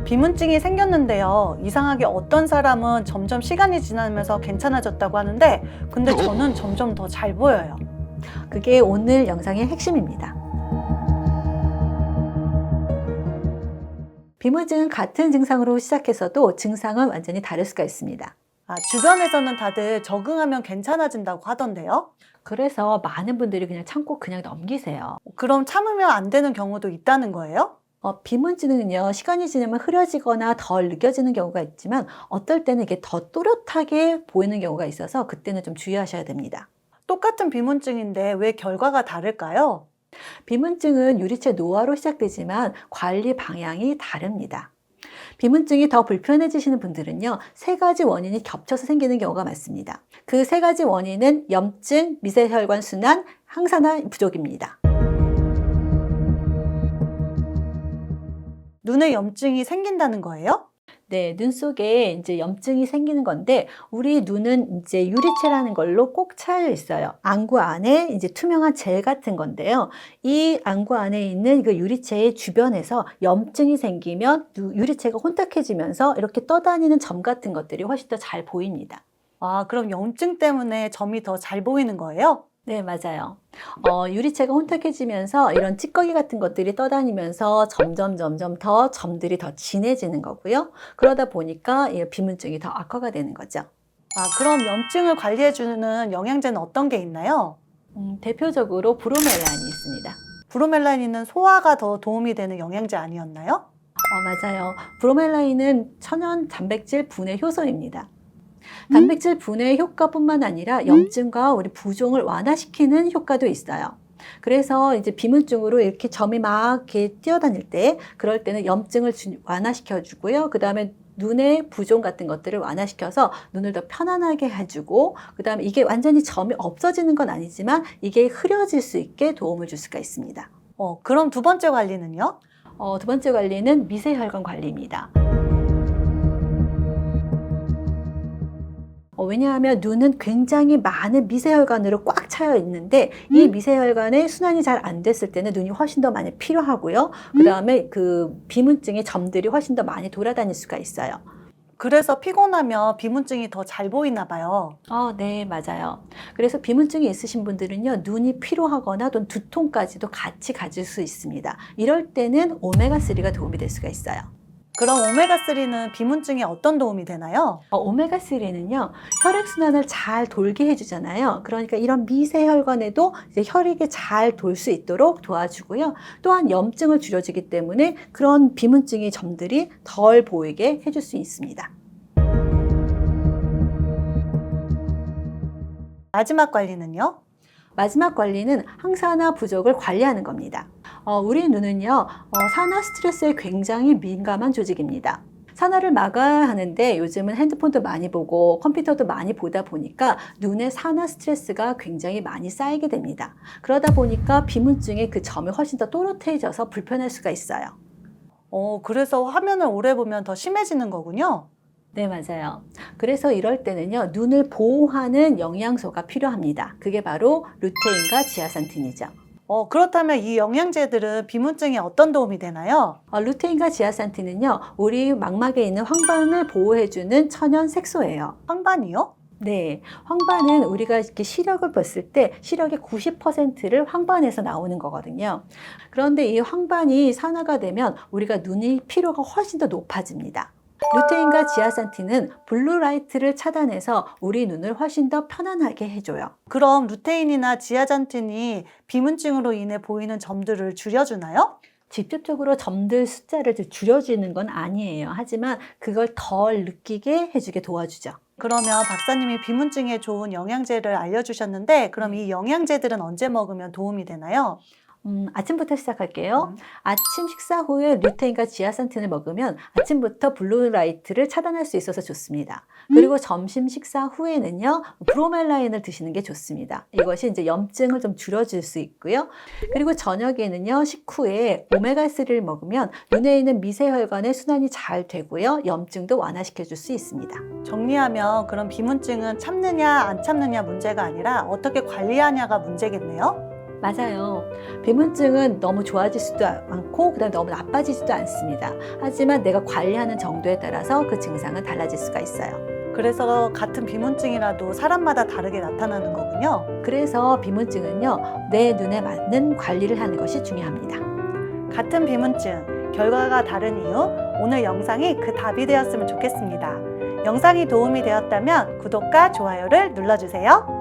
비문증이 생겼는데요. 이상하게 어떤 사람은 점점 시간이 지나면서 괜찮아졌다고 하는데, 근데 저는 점점 더 잘 보여요. 그게 오늘 영상의 핵심입니다. 비문증은 같은 증상으로 시작해서도 증상은 완전히 다를 수가 있습니다. 주변에서는 다들 적응하면 괜찮아진다고 하던데요. 그래서 많은 분들이 그냥 참고 그냥 넘기세요. 그럼 참으면 안 되는 경우도 있다는 거예요? 비문증은요, 시간이 지나면 흐려지거나 덜 느껴지는 경우가 있지만 어떨 때는 이게 더 또렷하게 보이는 경우가 있어서 그때는 좀 주의하셔야 됩니다. 똑같은 비문증인데 왜 결과가 다를까요? 비문증은 유리체 노화로 시작되지만 관리 방향이 다릅니다. 비문증이 더 불편해지시는 분들은요, 3가지 원인이 겹쳐서 생기는 경우가 많습니다. 그 3가지 원인은 염증, 미세혈관 순환, 항산화 부족입니다. 눈에 염증이 생긴다는 거예요? 네, 눈 속에 이제 염증이 생기는 건데, 우리 눈은 이제 유리체라는 걸로 꼭 차여 있어요. 안구 안에 이제 투명한 젤 같은 건데요. 이 안구 안에 있는 그 유리체의 주변에서 염증이 생기면 유리체가 혼탁해지면서 이렇게 떠다니는 점 같은 것들이 훨씬 더 잘 보입니다. 그럼 염증 때문에 점이 더 잘 보이는 거예요? 네, 맞아요. 유리체가 혼탁해지면서 이런 찌꺼기 같은 것들이 떠다니면서 점점 더 점들이 더 진해지는 거고요. 그러다 보니까 이 비문증이 더 악화가 되는 거죠. 그럼 염증을 관리해주는 영양제는 어떤 게 있나요? 대표적으로 브로멜란이 있습니다. 브로멜라닌은 소화가 더 도움이 되는 영양제 아니었나요? 맞아요. 브로멜라닌은 천연 단백질 분해 효소입니다. 단백질 분해 효과뿐만 아니라 염증과 우리 부종을 완화시키는 효과도 있어요. 그래서 이제 비문증으로 이렇게 점이 막 이렇게 뛰어다닐 때, 그럴 때는 염증을 완화시켜 주고요. 그 다음에 눈의 부종 같은 것들을 완화시켜서 눈을 더 편안하게 해주고, 그 다음에 이게 완전히 점이 없어지는 건 아니지만 이게 흐려질 수 있게 도움을 줄 수가 있습니다. 그럼 두 번째 관리는요? 두 번째 관리는 미세혈관 관리입니다. 왜냐하면 눈은 굉장히 많은 미세혈관으로 꽉 차여 있는데, 이 미세혈관의 순환이 잘 안 됐을 때는 눈이 훨씬 더 많이 필요하고요. 그 다음에 그 비문증의 점들이 훨씬 더 많이 돌아다닐 수가 있어요. 그래서 피곤하면 비문증이 더 잘 보이나 봐요. 네, 맞아요. 그래서 비문증이 있으신 분들은요, 눈이 피로하거나 또는 두통까지도 같이 가질 수 있습니다. 이럴 때는 오메가3가 도움이 될 수가 있어요. 그럼 오메가3는 비문증에 어떤 도움이 되나요? 오메가3는요, 혈액순환을 잘 돌게 해주잖아요. 그러니까 이런 미세혈관에도 이제 혈액이 잘 돌 수 있도록 도와주고요. 또한 염증을 줄여주기 때문에 그런 비문증의 점들이 덜 보이게 해줄 수 있습니다. 마지막 관리는요? 마지막 관리는 항산화 부족을 관리하는 겁니다. 우리 눈은요, 산화 스트레스에 굉장히 민감한 조직입니다. 산화를 막아야 하는데 요즘은 핸드폰도 많이 보고 컴퓨터도 많이 보다 보니까 눈에 산화 스트레스가 굉장히 많이 쌓이게 됩니다. 그러다 보니까 비문증의 그 점이 훨씬 더 또렷해져서 불편할 수가 있어요. 그래서 화면을 오래 보면 더 심해지는 거군요. 네, 맞아요. 그래서 이럴 때는요, 눈을 보호하는 영양소가 필요합니다. 그게 바로 루테인과 지아산틴이죠. 그렇다면 이 영양제들은 비문증에 어떤 도움이 되나요? 루테인과 지아산틴은요, 우리 망막에 있는 황반을 보호해주는 천연 색소예요. 황반이요? 네, 황반은 우리가 이렇게 시력을 봤을 때 시력의 90%를 황반에서 나오는 거거든요. 그런데 이 황반이 산화가 되면 우리가 눈의 피로가 훨씬 더 높아집니다. 루테인과 지아산틴은 블루라이트를 차단해서 우리 눈을 훨씬 더 편안하게 해줘요. 그럼 루테인이나 지아잔틴이 비문증으로 인해 보이는 점들을 줄여주나요? 직접적으로 점들 숫자를 줄여주는 건 아니에요. 하지만 그걸 덜 느끼게 해주게 도와주죠. 그러면 박사님이 비문증에 좋은 영양제를 알려주셨는데, 그럼 이 영양제들은 언제 먹으면 도움이 되나요? 아침부터 시작할게요. 아침 식사 후에 루테인과 지아산틴을 먹으면 아침부터 블루라이트를 차단할 수 있어서 좋습니다. 그리고 점심 식사 후에는요, 브로멜라인을 드시는 게 좋습니다. 이것이 이제 염증을 좀 줄여줄 수 있고요. 그리고 저녁에는요, 식후에 오메가3를 먹으면 눈에 있는 미세혈관의 순환이 잘 되고요, 염증도 완화시켜 줄 수 있습니다. 정리하면 그럼 비문증은 참느냐 안 참느냐 문제가 아니라 어떻게 관리하냐가 문제겠네요? 맞아요. 비문증은 너무 좋아지지도 않고 그다음에 너무 나빠지지도 않습니다. 하지만 내가 관리하는 정도에 따라서 그 증상은 달라질 수가 있어요. 그래서 같은 비문증이라도 사람마다 다르게 나타나는 거군요. 그래서 비문증은요, 내 눈에 맞는 관리를 하는 것이 중요합니다. 같은 비문증, 결과가 다른 이유, 오늘 영상이 그 답이 되었으면 좋겠습니다. 영상이 도움이 되었다면 구독과 좋아요를 눌러주세요.